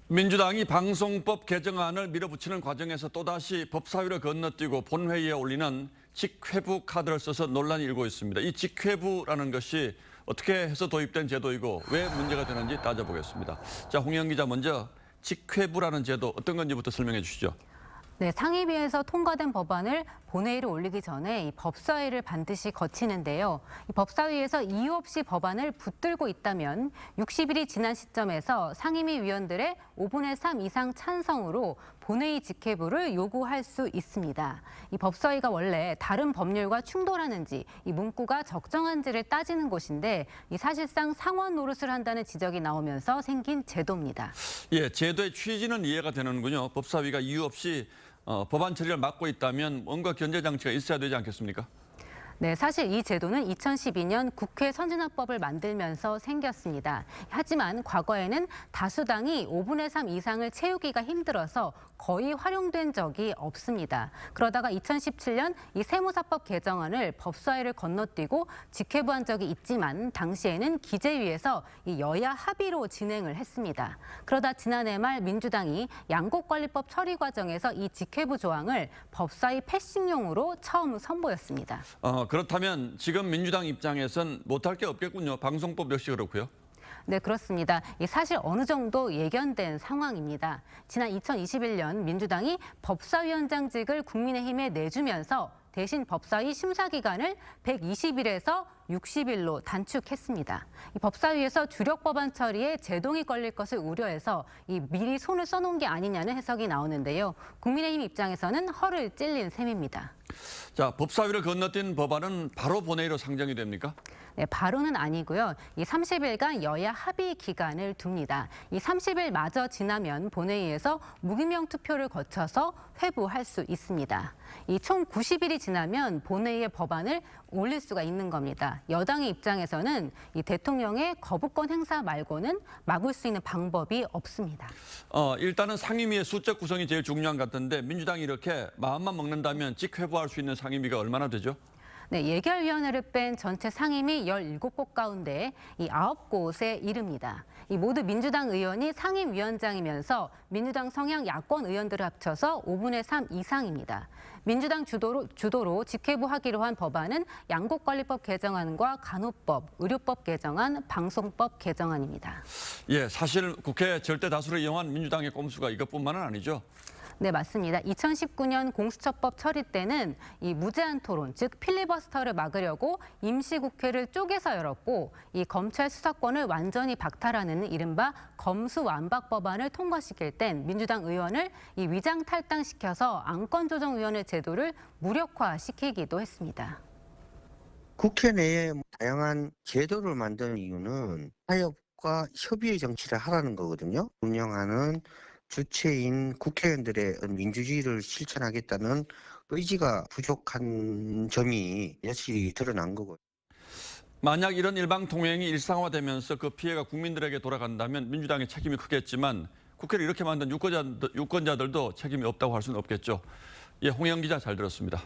민주당이 방송법 개정안을 밀어붙이는 과정에서 또다시 법사위를 건너뛰고 본회의에 올리는 직회부 카드를 써서 논란이 일고 있습니다. 이 직회부라는 것이 어떻게 해서 도입된 제도이고 왜 문제가 되는지 따져보겠습니다. 자, 홍영 기자 먼저 직회부라는 제도 어떤 건지부터 설명해 주시죠. 네, 상임위에서 통과된 법안을 본회의로 올리기 전에 이 법사위를 반드시 거치는데요. 이 법사위에서 이유 없이 법안을 붙들고 있다면 60일이 지난 시점에서 상임위 위원들의 5분의 3 이상 찬성으로 본회의 직회부를 요구할 수 있습니다. 이 법사위가 원래 다른 법률과 충돌하는지 이 문구가 적정한지를 따지는 곳인데 이 사실상 상원 노릇을 한다는 지적이 나오면서 생긴 제도입니다. 예, 제도의 취지는 이해가 되는군요. 법사위가 이유 없이 법안 처리를 막고 있다면 뭔가 견제 장치가 있어야 되지 않겠습니까? 네, 사실 이 제도는 2012년 국회 선진화법을 만들면서 생겼습니다. 하지만 과거에는 다수당이 5분의 3 이상을 채우기가 힘들어서 거의 활용된 적이 없습니다. 그러다가 2017년 이 세무사법 개정안을 법사위를 건너뛰고 직회부한 적이 있지만 당시에는 기재위에서 이 여야 합의로 진행을 했습니다. 그러다 지난해 말 민주당이 양곡관리법 처리 과정에서 이 직회부 조항을 법사위 패싱용으로 처음 선보였습니다. 그렇다면 지금 민주당 입장에선 못할 게 없겠군요. 방송법 역시 그렇고요. 네, 그렇습니다. 사실 어느 정도 예견된 상황입니다. 지난 2021년 민주당이 법사위원장직을 국민의힘에 내주면서 대신 법사위 심사 기간을 120일에서 60일로 단축했습니다. 이 법사위에서 주력 법안 처리에 제동이 걸릴 것을 우려해서 미리 손을 써놓은 게 아니냐는 해석이 나오는데요. 국민의힘 입장에서는 허를 찔린 셈입니다. 자, 법사위를 건너뛴 법안은 바로 본회의로 상정이 됩니까? 네, 바로는 아니고요. 이 30일간 여야 합의 기간을 둡니다. 이 30일마저 지나면 본회의에서 무기명 투표를 거쳐서 회부할 수 있습니다. 이 총 90일이 지나면 본회의에 법안을 올릴 수가 있는 겁니다. 여당의 입장에서는 이 대통령의 거부권 행사 말고는 막을 수 있는 방법이 없습니다. 일단은 상임위의 수적 구성이 제일 중요한 것 같은데 민주당이 이렇게 마음만 먹는다면 직회부할 수 있는 상임위가 얼마나 되죠? 네, 예결위원회를 뺀 전체 상임위 17곳 가운데 이 9곳에 이릅니다. 이 모두 민주당 의원이 상임위원장이면서 민주당 성향 야권 의원들을 합쳐서 5분의 3 이상입니다. 민주당 주도로 직회부하기로 한 법안은 양곡관리법 개정안과 간호법, 의료법 개정안, 방송법 개정안입니다. 예, 사실 국회 절대 다수를 이용한 민주당의 꼼수가 이것뿐만은 아니죠. 네, 맞습니다. 2019년 공수처법 처리 때는 이 무제한 토론, 즉 필리버스터를 막으려고 임시국회를 쪼개서 열었고 이 검찰 수사권을 완전히 박탈하는 이른바 검수완박 법안을 통과시킬 땐 민주당 의원을 이 위장 탈당시켜서 안건조정위원회 제도를 무력화시키기도 했습니다. 국회 내에 다양한 제도를 만드는 이유는 타협과 협의의 정치를 하라는 거거든요. 운영하는 주체인 국회의원들의 민주주의를 실천하겠다는 의지가 부족한 점이 여실히 드러난 거고요. 만약 이런 일방통행이 일상화되면서 그 피해가 국민들에게 돌아간다면 민주당의 책임이 크겠지만 국회를 이렇게 만든 유권자들도 책임이 없다고 할 수는 없겠죠. 예, 홍영 기자 잘 들었습니다.